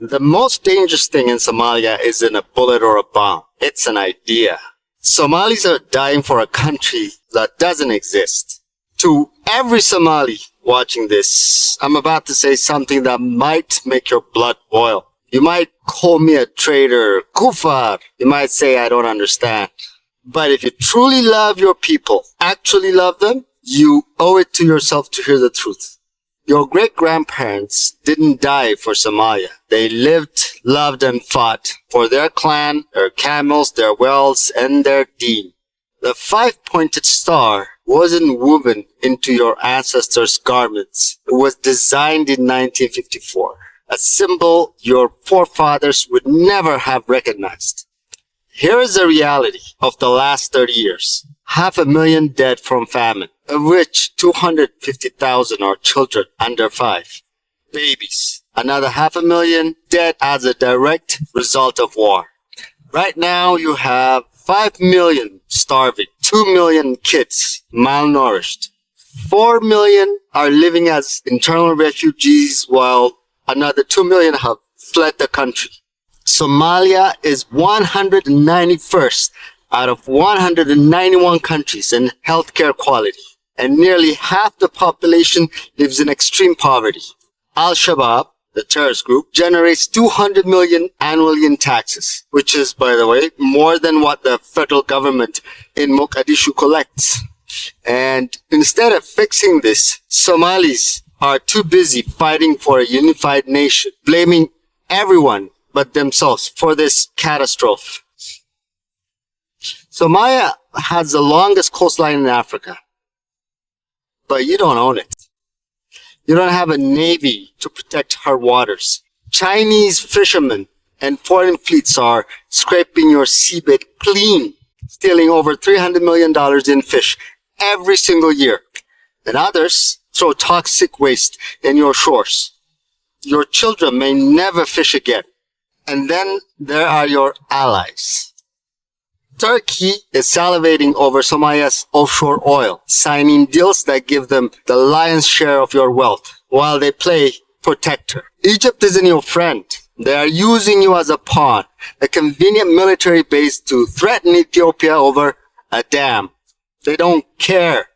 The most dangerous thing in Somalia isn't a bullet or a bomb. It's an idea. Somalis are dying for a country that doesn't exist. To every Somali watching this, I'm about to say something that might make your blood boil. You might call me a traitor, kufar. You might say I don't understand. But if you truly love your people, actually love them, you owe it to yourself to hear the truth. Your great-grandparents didn't die for Somalia. They lived, loved, and fought for their clan, their camels, their wells, and their deen. The five-pointed star wasn't woven into your ancestors' garments. It was designed in 1954, a symbol your forefathers would never have recognized. Here is the reality of the last 30 years. 500,000 dead from famine, of which 250,000 are children under 5. Babies. Another 500,000 dead as a direct result of war. Right now you have 5 million starving, 2 million kids malnourished. 4 million are living as internal refugees while another 2 million have fled the country. Somalia is 191st out of 191 countries in healthcare quality, and nearly half the population lives in extreme poverty. Al-Shabaab, the terrorist group, generates 200 million annually in taxes, which is, by the way, more than what the federal government in Mogadishu collects. And instead of fixing this, Somalis are too busy fighting for a unified nation, blaming everyone but themselves for this catastrophe. Somalia has the longest coastline in Africa, but you don't own it. You don't have a navy to protect her waters. Chinese fishermen and foreign fleets are scraping your seabed clean, stealing over $300 million in fish every single year. And others throw toxic waste in your shores. Your children may never fish again. And then there are your allies. Turkey is salivating over Somalia's offshore oil, signing deals that give them the lion's share of your wealth, while they play protector. Egypt isn't your friend. They are using you as a pawn, a convenient military base to threaten Ethiopia over a dam. They don't care.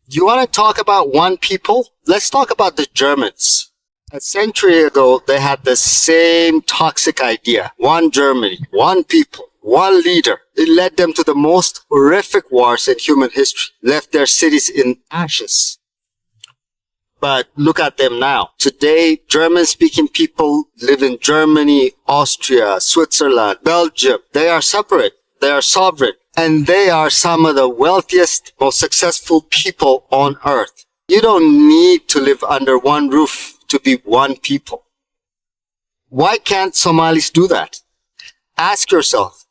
You want to talk about one people? Let's talk about the Germans. A century ago, they had the same toxic idea. One Germany, one people, one leader. It led them to the most horrific wars in human history, left their cities in ashes. But look at them now. Today, German-speaking people live in Germany, Austria, Switzerland, Belgium. They are separate. They are sovereign. And they are some of the wealthiest, most successful people on earth. You don't need to live under one roof to be one people. Why can't Somalis do that? Ask yourself,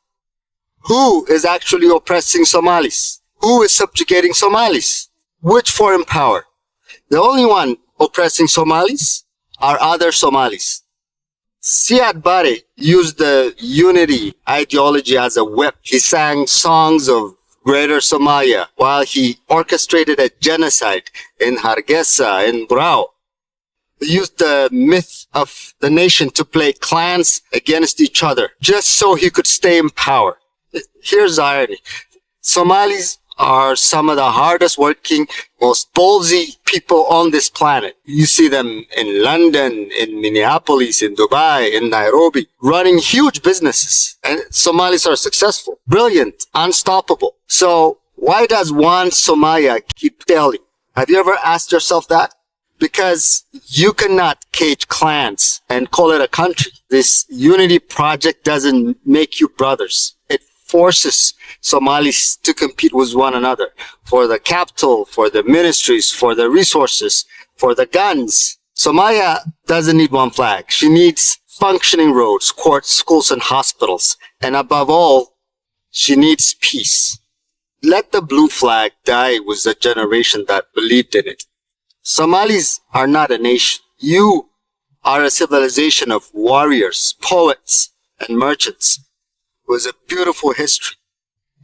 who is actually oppressing Somalis? Who is subjugating Somalis? Which foreign power? The only one oppressing Somalis are other Somalis. Siad Barre used the unity ideology as a whip. He sang songs of Greater Somalia while he orchestrated a genocide in Hargeisa, in Brau. He used the myth of the nation to play clans against each other, just so he could stay in power. Here's the irony. Somalis are some of the hardest working, most ballsy people on this planet. You see them in London, in Minneapolis, in Dubai, in Nairobi, running huge businesses. And Somalis are successful, brilliant, unstoppable. So why does one Somalia keep failing? Have you ever asked yourself that? Because you cannot cage clans and call it a country. This unity project doesn't make you brothers. It forces Somalis to compete with one another for the capital, for the ministries, for the resources, for the guns. Somalia doesn't need one flag. She needs functioning roads, courts, schools, and hospitals. And above all, she needs peace. Let the blue flag die with the generation that believed in it. Somalis are not a nation. You are a civilization of warriors, poets, and merchants with a beautiful history.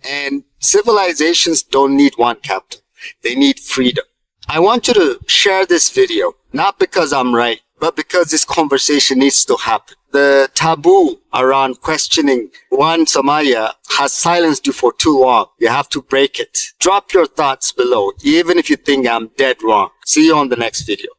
And civilizations don't need one captain. They need freedom. I want you to share this video, not because I'm right, But because this conversation needs to happen, the taboo around questioning one Somalia has silenced you for too long. You have to break it. Drop your thoughts below, even if you think I'm dead wrong. See you on the next video.